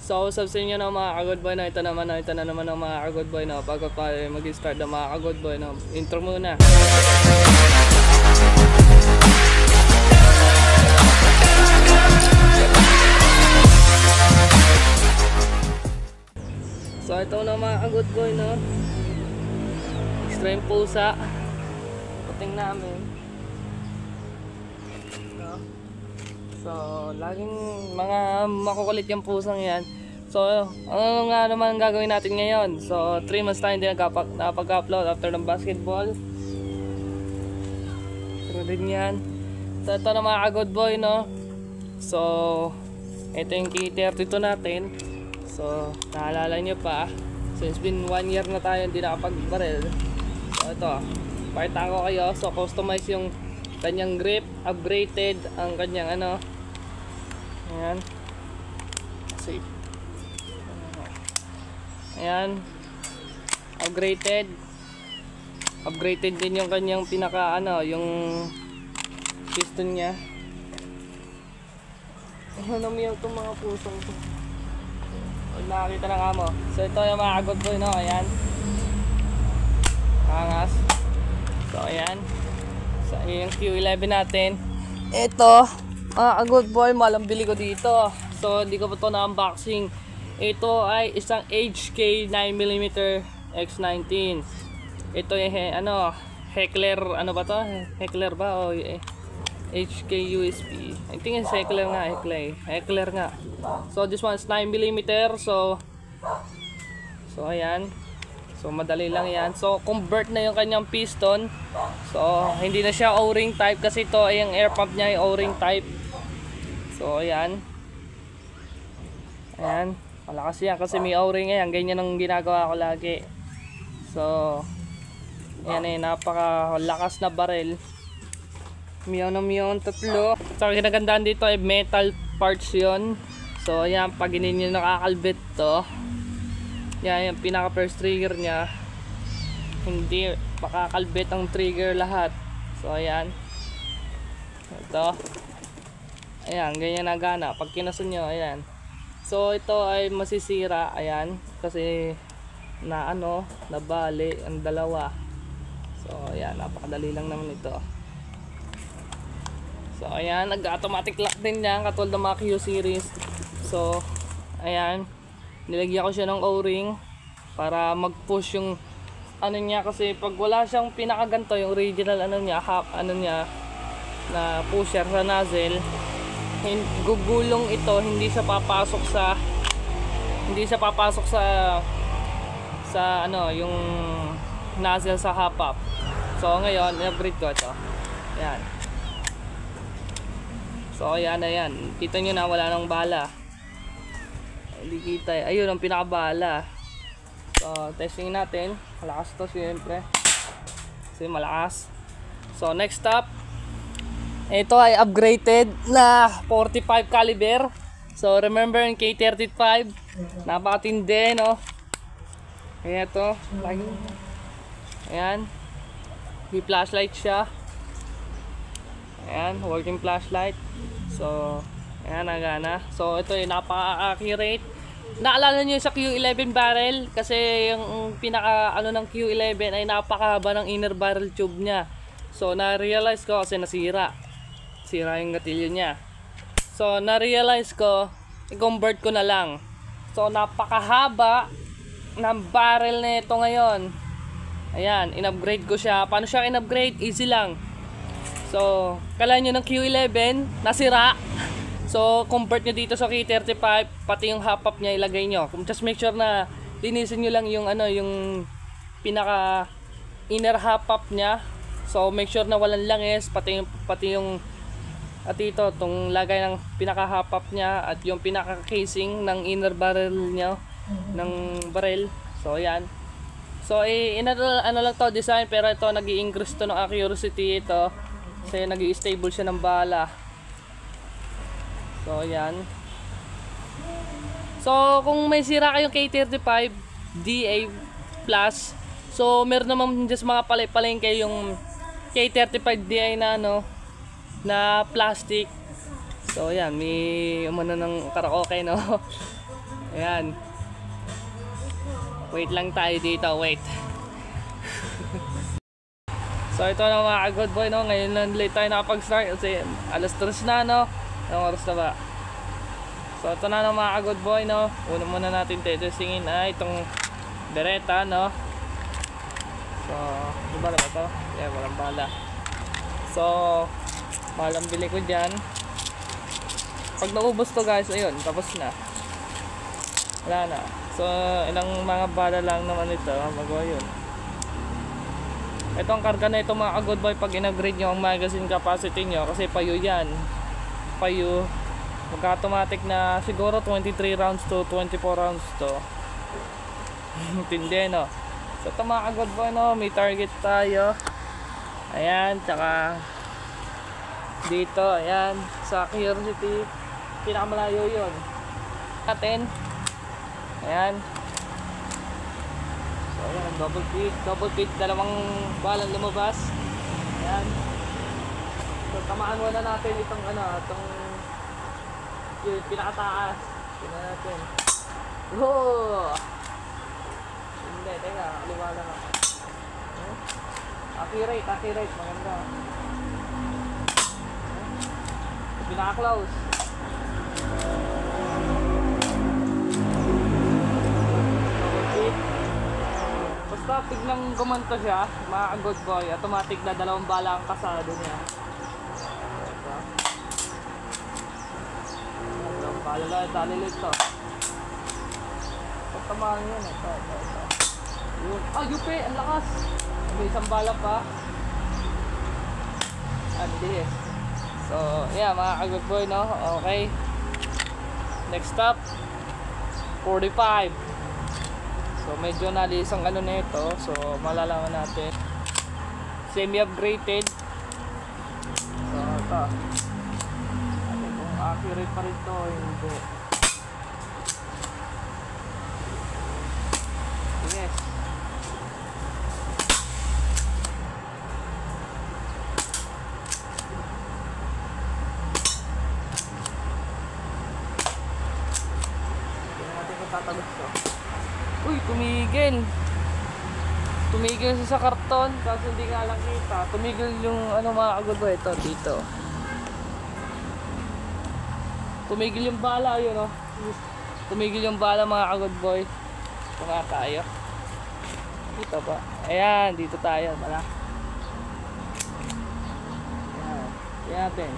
So, sa inyo na mga ka-good boy, ito na naman ang mga ka-good boy, bago pa mag-start ng mga ka-good boy, intro muna. So, ito na mga ka-good boy, extreme pusa. Puting namin. So, laging mga makukulit yung pusang yan. So, ano nga naman gagawin natin ngayon? So, 3 months tayo hindi nakapag-upload after ng basketball. So, din yan. So, ito na mga ka-good boy, So, ito yung K32 natin. So, naalala nyo pa, since been 1 year na tayo hindi nakapag-barrel. So, ito, pakita ko kayo. So, customize yung kanyang grip, upgraded ang kanyang ayan, safe, ayan, upgraded din yung kanyang pinaka yung piston nya. Namiyaw itong mga pusong to, nakakita na nga mo. So ito yung mga ka-good boy, ayan, angas. So ayan, so yung Q11 natin. Ito mga ka-good boy, malang bili ko dito. So hindi ko pa ito na-unboxing. Ito ay isang HK 9mm X19. Ito yung Heckler, ba to? Heckler ba o HK USB? I think it's Heckler nga, Heckler nga. So this one is 9mm. So ayan. So madali lang yan. So convert na yung kanyang piston. So hindi na siya O-ring type kasi ito ay yung air pump niya ay O-ring type. So ayan. Ayan, malakas yan kasi may O-ring yan. Ganyan ang ginagawa ko lagi. So ayan, napakalakas na barrel. Miyaw na miyaw, tatlo. So kinagandaan dito ay metal parts yon. So ayan, pag hindi nyo nakakalbit to, yan yung pinaka first trigger nya, hindi makakalbit ang trigger lahat. So ayan, ito, ayan, ganyan na gana pag kinasun nyo, ayan. So ito ay masisira, ayan, kasi nabali ang dalawa. So ayan, napakadali lang naman ito. So ayan, nag-automatic lock din yan katulad ng mga Q series. So ayan, nilagyan ko siya ng O-ring para mag-push yung niya, kasi pag wala siyang pinakaganto, yung original niya na pusher sa nozzle, gugulong ito, hindi siya papasok sa yung nozzle sa hop-up. So ngayon, i-upgrade ko ito. Ayan. So ayan, kita nyo na wala nang bala. Hindi kita ayun ang pinakabala. So testing natin, malakas to siyempre kasi malakas. So next up, ito ay upgraded na 45 caliber. So remember yung K35, napakatindi, kaya ito ayan, may flashlight siya, ayan, working flashlight. So ayan, nagana. So ito ay napaka-accurate. Naalala nyo sa Q11 barrel, kasi yung pinaka ng Q11 ay napakahaba ng inner barrel tube nya. So na-realize ko kasi sira yung gatilyo nya. So na-realize ko, i-convert ko na lang. So napakahaba ng barrel na ito ngayon. Ayan, in-upgrade ko siya. Paano siya in-upgrade? Easy lang. So kala nyo ng Q11 nasira, so convert nyo dito sa K35, pati yung hop-up nya ilagay nyo. Just make sure na linisin nyo lang yung yung pinaka inner hop-up nya. So make sure na walang langis, pati yung at ito, itong lagay ng pinaka hop-up nya at yung pinaka casing ng inner barrel nya ng barrel. So ayan. So lang to design, pero ito nag-i-increase to ng accuracy ito kasi nag-i-stable siya ng bala. So ayan. So kung may sira kayong K35 DA Plus, so meron naman just mga palengke yung K35 DA na na plastic. So ayan, may umano ng karaoke, Ayan. Wait lang tayo dito, wait. So ito na mga good boy, no? Ngayon lang late tayo nakapag-start kasi alas 3 na, no? Anong oras na ba? So ito na mga good boy, no? Una muna natin testingin ay itong Beretta, no? So, di ba ito? Yeah, walang bala. So, mahal ang bili ko dyan. Pag naubos to guys, ayun, tapos na. Wala na. So, ilang mga bala lang naman ito, magawa yun. Ito ang karga na ito mga good boy pag in-upgrade nyo ang magazine capacity nyo kasi payo yan. Payo. Magka-automatic na siguro 23 rounds to 24 rounds to. Tindi, no? So ito mga good boy, no? May target tayo. Ayan, tsaka dito, ayan, sa Curiosity. Pinakamalayo yun. Atin. Ayan. So ayan, double kick, dalawang balang lumabas. Ayan. So tamaan muna natin itong ano, itong yung pinakataas. Tingnan natin. Oh! Hindi, teka, kaliwa lang ako. Accurate, maganda. Pinaka-close. Basta tignan gumanto siya, mga good boy, automatic na dalawang bala ang kasado niya. Dalawang bala lang, dalilit to. Pagtamaan yun, ito. Ah, UP, ang lakas. May isang bala pa. Hindi. So, yeah, mga good boy, no? Okay. Next stop, 45. So medyo nalis ang ano na ito. So malalaman natin. Semi-upgraded. So ito. Ano kung accurate pa rin ito o hindi. Yes. Tingnan natin kung tatagos ito. Uy, tumigil siya sa karton kasi hindi nga lang kita. Tumigil yung ano mga good boy, ito dito. Tumigil yung bala, yun oh. Tumigil yung bala mga good boy. Ito nga tayo. Dito ba? Ayan, dito tayo, bala. Ayan, ayan natin.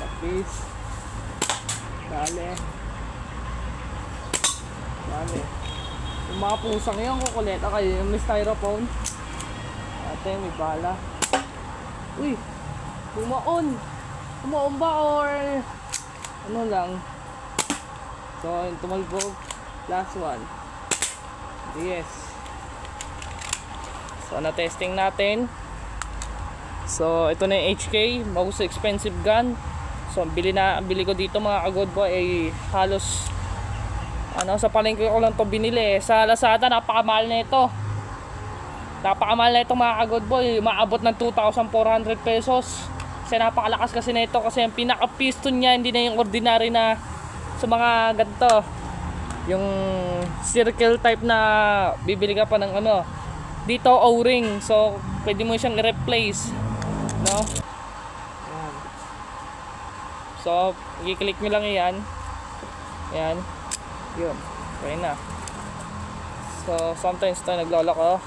Lapis. Dali. Yung mga pusang yan, kukuleta kayo. Yung may styrofoam. Ate, may bala. Uy, tumaon ba or ano lang? So, yung tumalbog. Last one. Yes. So, na-testing natin. So, ito na yung HK, most expensive gun. So, bili ko dito mga good boy ay halos ano, sa palengke ko lang to binili. Sa Lazada napakamahal na ito. Napakamahal na ito mga good boy. Maabot ng 2,400 pesos. Kasi napakalakas kasi na ito. Kasi yung pinaka-piston niya hindi na yung ordinary na sa mga ganito. Yung circle type na bibili ka pa ng ano. Dito O-ring. So pwede mo siyang i-replace, no? Ayan. So i-click nyo lang yan. Ayan. Yun, okay na. So sometimes ito naglolok oh.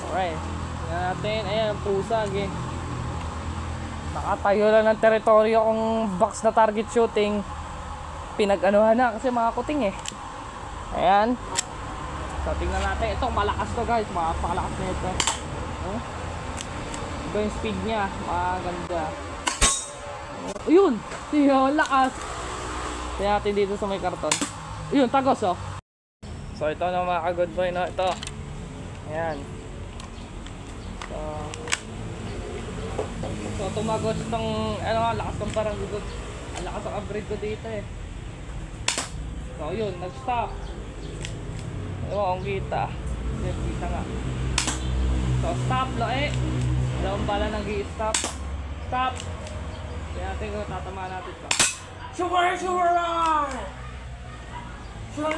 Alright, tingnan natin. Ayan, pusag eh. Nakatayo lang ng teritoryo kung box na target shooting. Pinag-anuhan na kasi mga kuting eh. Ayan. So tingnan natin. Ito malakas to guys, mapakalakas na ito. Ito yung speed nya, maganda. Ayun, yung lakas. Tingnan natin dito sa may karton. Ayun, tagos oh. So ito na mga good boy, no? Ito. Ayan. So tumagos itong ano, lakas ng parang good. Ang lakas ang upgrade ko dito eh. So yun, nag-stop. Ewan kung kita. Kita nga. So stop lo eh. Dalawang bala nang i-stop. Stop. Kaya natin kung tatamaan natin ito. Super! Yung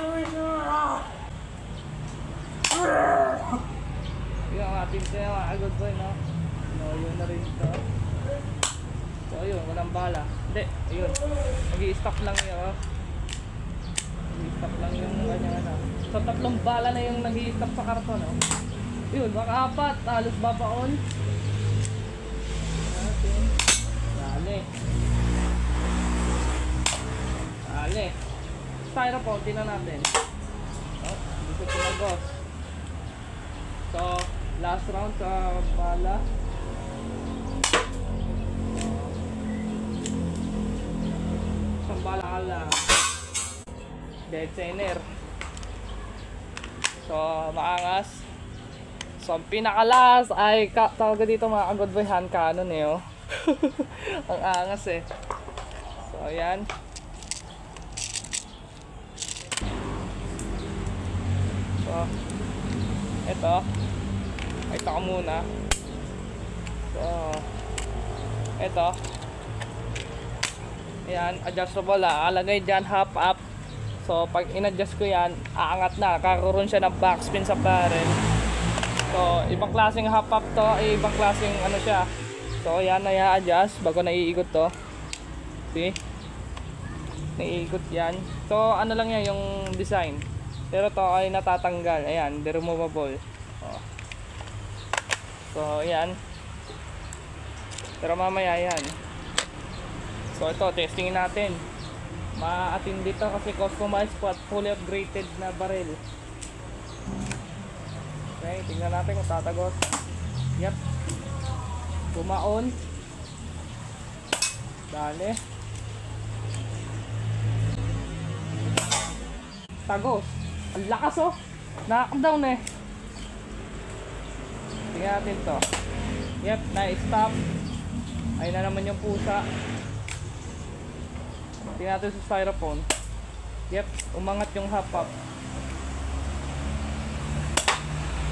ang ating kaya mga good boy, no? No, yun na rin ito. So ayun, walang bala. Hindi, ayun. Nag-i-stop lang yun, oh. Nag-i-stop lang yung kanyang ano. So 3 bala na yung nag-i-stop sa karton, oh. Yun, baka 4, halos babaon. Natin. Dali. Dali. Styrofoam, tingnan natin. Oh, hindi ko tumagos. So, last round sa bala. Isang bala ka lang. Dead center. So, maangas. So, ang pinakalas ay tawag dito mga ka-good boy, hand cannon eh, oh. Ang angas eh. So, ayan. So, ito ka muna. So, ito. Ayan, adjustable ah. Alagay dyan, half up. So, pag in-adjust ko yan, aangat na. Kakaroon siya ng backspin sa barrel. So, ibang klaseng half up to, ibang klaseng ano siya. So, ayan, naya-adjust bago naiikot to. See? Naiikot yan. So, ano lang yan, yung design. Pero to ay natatanggal. Ayan, removable. Oh. So, ayan. Pero mamaya yan. So, ito, testingin natin. Ma-attend dito kasi customized po at fully upgraded na barrel. Okay, tingnan natin kung tatagos. Yep. Bumaon. Dali. Tagos. Ang lakas oh. Knockdown eh. Tingnan natin to. Yep, na-stop. Ayun na naman yung pusa. Tingnan natin sa styrofoam. Yep, umangat yung half up.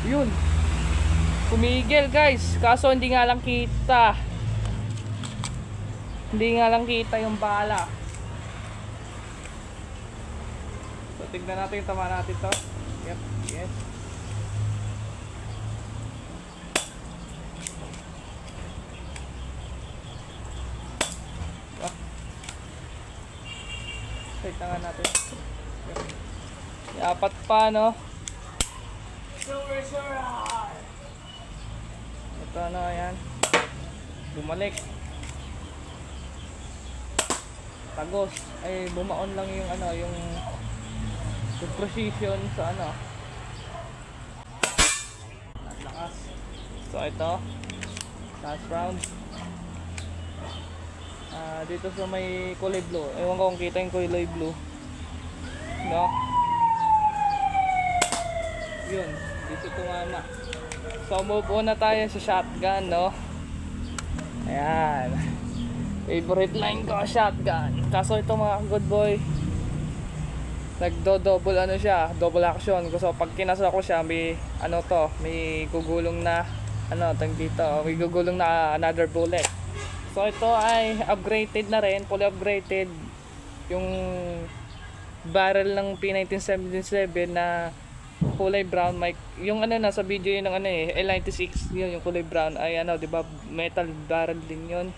Yun. Kumigil guys. Kaso hindi nga lang kita. Hindi nga lang kita yung bala. So tignan natin yung tama natin to. Yep, yes. Tignan natin. Yep. Apat pa no. Ito na yan. Bumalik. Tagos. Ay bumaon lang yung ano, yung precision sa ano. Lakas. So ito. Last round. Dito sa may kulay blue. Ewan ko kung kita yung kulay blue. No? Yun. Dito tumama. So move on na tayo sa shotgun, no? Ayan. Favorite line ko, shotgun. Kaso ito mga good boy, nagdo-double ano siya, double action. So pag kinasa ko siya, may ano to, may gugulong na ano, tang dito, may gugulong na another bullet. So ito ay upgraded na rin, fully upgraded. Yung barrel ng P1977 na kulay brown, mic, yung ano na sa video yun ng ano eh, L96 yun, yung kulay brown ay ano, 'di ba, metal barrel din yun.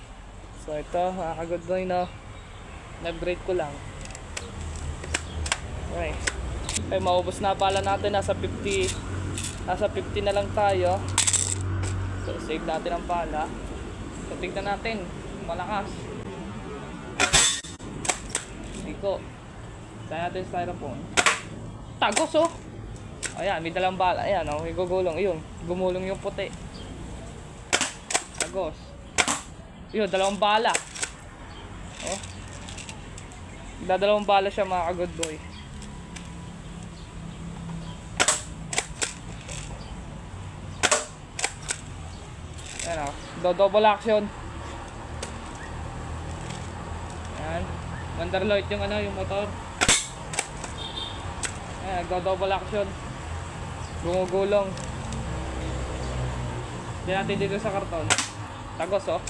So ito, good boy no. Na-upgrade ko lang. Okay. Okay, maubos na pala natin, nasa 50 na lang tayo. So save natin ang pala. So tignan natin, malakas. Hindi ko. Tayo natin styrofoam. Tagos oh. Ayan, may dalang bala. Ayan, oh, may gugulong. Ayun, gumulong yung puti. Tagos. Ayun, dalawang bala. Oh. Dadalawang bala siya mga ka-good boy. Ayan, oh. Double action. Ayan. Wanderloit yung ano, yung motor. Ayan, double action. Gumugulong. Diyan natin dito sa karton. Tagos oh.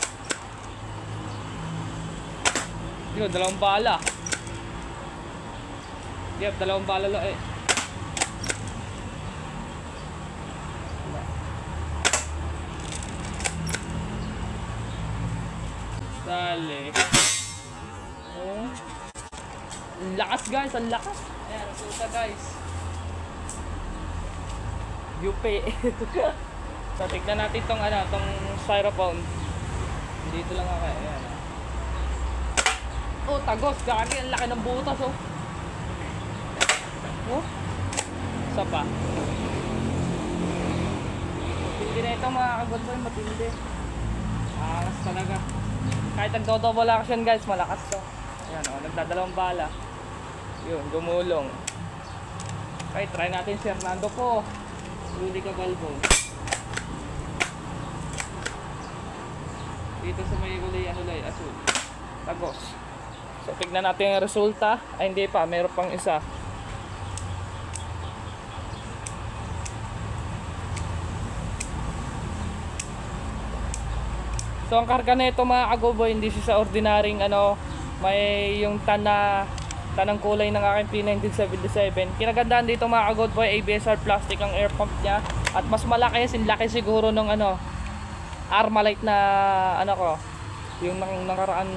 Yun, dalawang bala. Yep, dalawang bala lang eh. Dali. Oh. Ang lakas guys, ang lakas. Ayan, resulta guys. Yupi. So, tignan natin tong ano, tong styrofoam. Dito lang ako. Ayan. Oh, tagos. Gagi, ang laki ng butas oh. Oh. Isa pa. Matindi na ito mga kagoodboy, matindi. Angas talaga. Kahit nagdo-double action guys, malakas to. Ayan oh, nagdadalawang bala. Yun, gumulong. Okay, try natin si Hernando po. Rudy Cabalbo. Dito sa may kulay asul. Tagos. So tignan natin yung resulta. Ay hindi pa, mayroon pang isa. So ang karga na ito mga kagoodboy, hindi siya sa ordinaryong ano, may yung tanang kulay ng aking P1977. Kinagandaan dito mga kagoodboy, ABSR plastic ang air pump niya. At mas malaki, sinlaki siguro ng ano, Armalite na ano ko, yung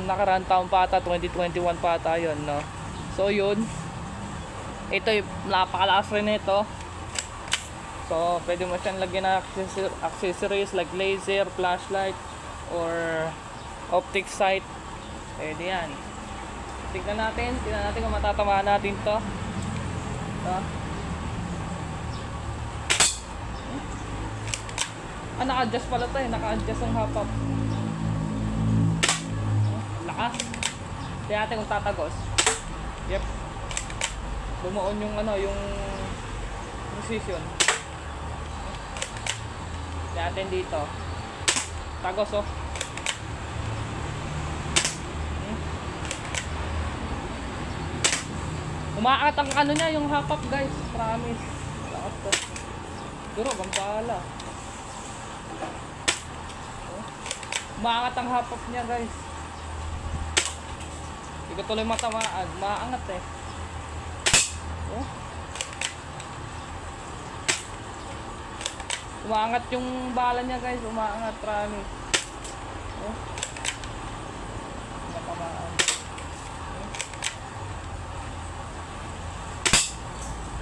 nakaraan taon pa ata, 2021 pa ata yun, no? So yun, ito yung napakalakas rin ito. So pwede mo siyang lagyan ng accessories like laser, flashlight, or optic sight. Pwede yan. Tignan natin kung matatamaan natin to. Naka-adjust pala to eh. Naka-adjust ang hapap. Lakas. Tignan natin kung tatagos. Yep. Bumuon yung ano, yung precision. Tignan natin dito. Tagos oh. Umaangat ang ano niya, yung hapap guys. Promise. Lakas to. Duro, gampala. Umaangat ang hapap niya guys. Hindi ko tuloy matamaan. Maangat eh. Oh. Umaangat yung bala niya guys. Umaangat, promise. Oh. Matamaan. Oh.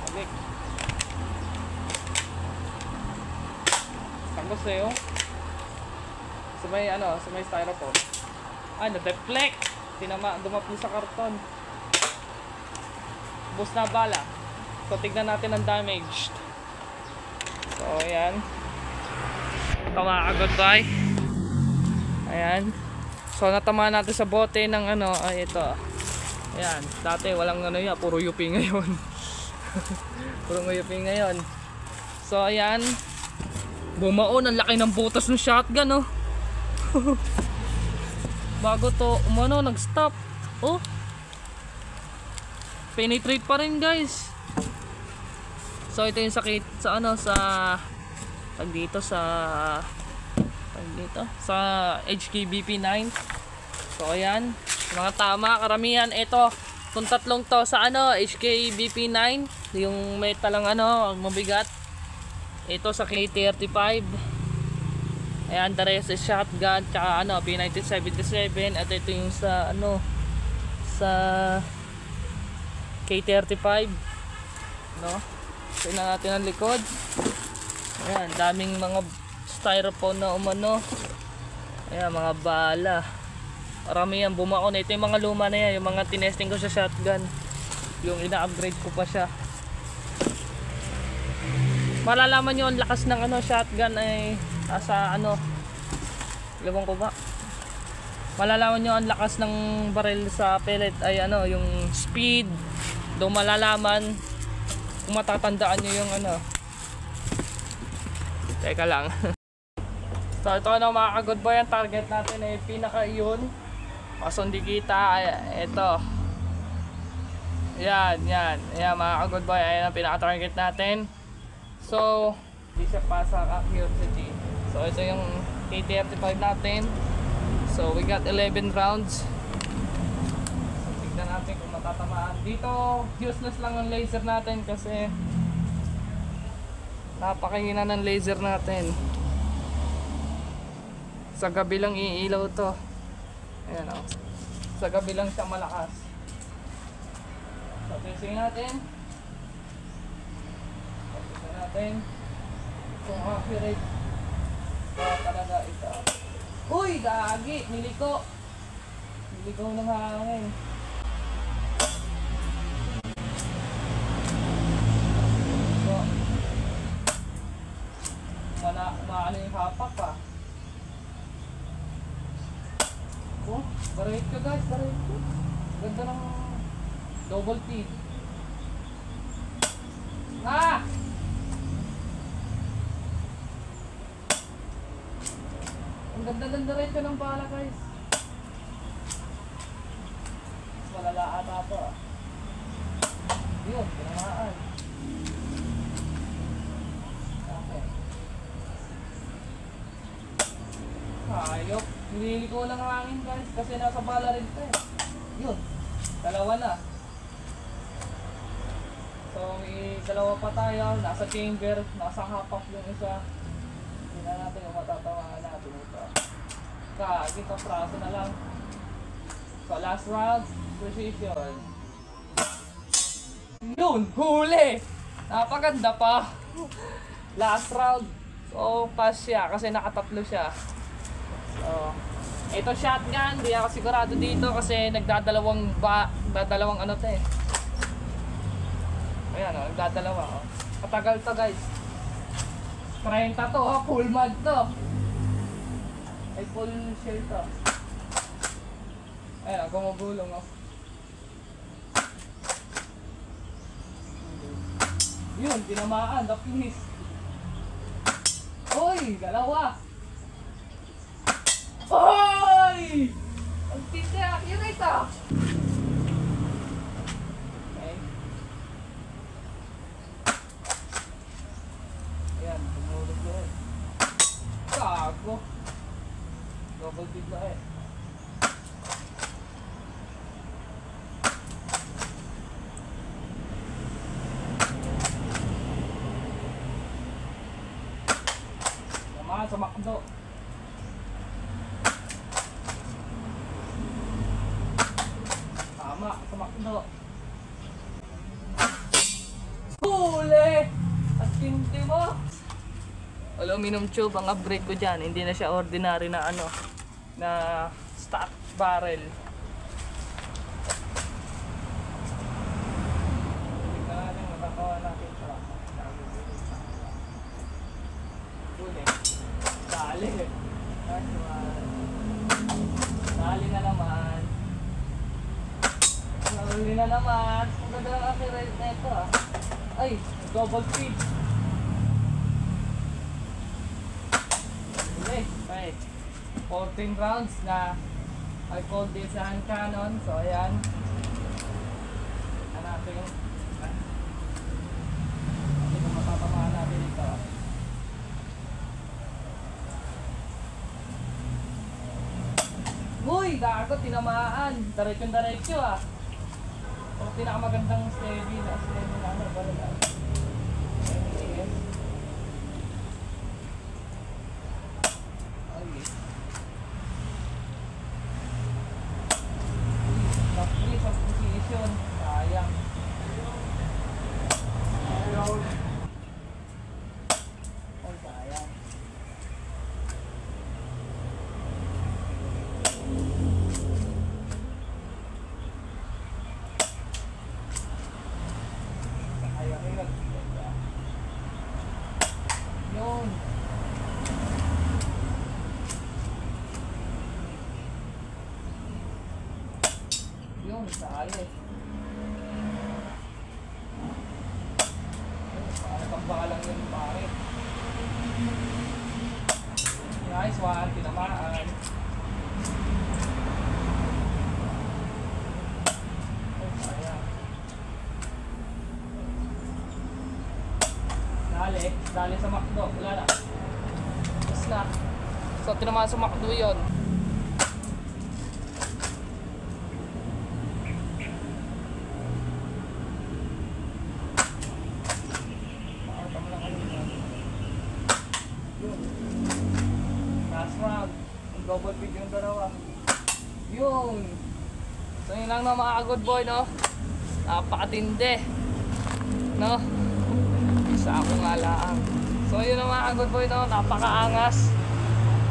Balik. Tagos eh oh. Sa may styrofoam. Na-deflect. Dumapi sa karton. Bus na bala. So tignan natin ang damage. So ayan. Ito mga kagoodboy. Ayan. So natamaan natin sa bote ng ano, ay ito. Ayan, dati walang ano yan, puro UP ngayon. Puro UP ngayon. So ayan. Bumaon, ang laki ng butas ng shotgun oh. Bago to umano nag-stop. Oh. Penetrate pa rin guys. So ito yung sakit sa ano sa HKBP9. So ayan, mga tama karamihan ito. Kung tatlong to sa ano HKBP9, yung metal lang ano, ang mabigat. Ito sa K35. Ayan, the rest is shotgun, tsaka ano, P1977. At ito yung sa ano, sa K35, no? Tingnan natin ang likod. Ayan, daming mga styrofoam na umano. Ayan, mga bala. Marami yan bumaon. Ito yung mga luma na yan, yung mga tinesting ko sa shotgun. Yung ina-upgrade ko pa siya. Malalaman nyo ang lakas ng ano, shotgun ay sa ano, ewan ko ba, malalaman nyo ang lakas ng baril sa pellet ay ano, yung speed. Doon malalaman kung matatandaan nyo yung ano. Teka lang. So ito na mga kagoodboy, ang target natin ay pinaka iyon. Kaso hindi kita, ito. Yan mga kagoodboy, ayan ang pinaka target natin. So hindi siya pasa accuracy. So ito yung K35 natin. So we got 11 rounds. So tignan natin kung matatamaan. Dito, useless lang ang laser natin kasi napakahina ng laser natin. Sa gabi lang iilaw to. Ayan o. Sa gabi lang siya malakas. So, testing natin. Testing natin. Kung accurate talaga ito. Uy! Gagi! Niliko! Niliko ng hangin. So, maano yung hapak pa. Oh, barayit ka guys, barayit ka. Ganda ng double T. Ah! Ang ganda ng diretso ng bala guys. Mas malala ata ito ah. Yun, pinamaan. Okay. Hayop. Hinili ko lang ang hangin guys kasi nasa bala rin ito eh. Yun, dalawa na. So may dalawa pa tayo, nasa chamber, nasa hapak yung isa. Hindi na natin yung matatamaan natin ito. Ito praso na lang. So last round, precision. Yun, huli! Napaganda pa. Last round. So pass siya kasi nakatatlo siya. So, ito shotgun, di ako sigurado dito kasi nagdadalawang ano to eh. Ayan o, nagdadalawa o. Katagal to guys. 30 to o, full mag to. Ay full shell to. Ayan o, gumugulong o. Yun, tinamaan, the finish. Uy, dalawa. Oy! Ang tindi, accurate ah! Okay. Ayan, tumulog na eh. Gago! Double bid na eh. Naman sa makdo. Sa makdo. Huli! At tindi mo! Aluminum tube ang upgrade ko dyan. Hindi na siya ordinary na ano, na stock barrel. Tingnan natin, matatawa natin ito. Huli. Dali. Dali na naman. Huli na naman. Ang ganda ng accurate na ito ah. Ay, double feed. Huli. Okay. 14 rounds na I call this hand cannon. So ayan. Hanapin yung matatamaan natin ito. Uy, gago, tinamaan. Diretso ah. O pinakamagandang steady na ano, bala na. Okay. Napuli sa position. Sayang. Oh, sayang. Yun. Yun, sali. Para pambaka lang yun pare. Nice one, tinamaan. Oh, sayang. Dali sa McDo, wala na. Tapos na. So, tinamaan sa McDo yun. yun lang no mga good boy, no? Napakatindi, no? Isa ako nga lang. So yun na mga good boy, no? Napakaangas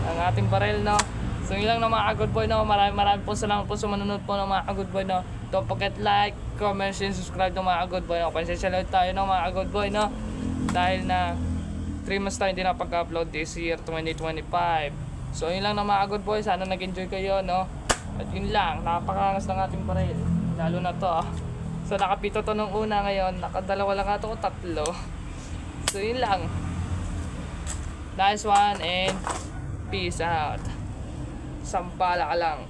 ang ating barel, no? So yun lang na mga good boy, no? Maraming po salamat po sa manunod po ng mga good boy, no? Don't forget like, comment, and subscribe ng mga good boy, no? Pasensya tayo ng mga good boy, no? Dahil na 3 months tayo hindi napag-upload this year 2025. So yun lang na mga good boy, sana nag-enjoy kayo, no? At yun lang, napakaangas ng ating baril, lalo na to. So nakapito to nung una, ngayon nakadalawa lang ato o tatlo. So yun lang. Nice one and peace out. Sampala ka lang.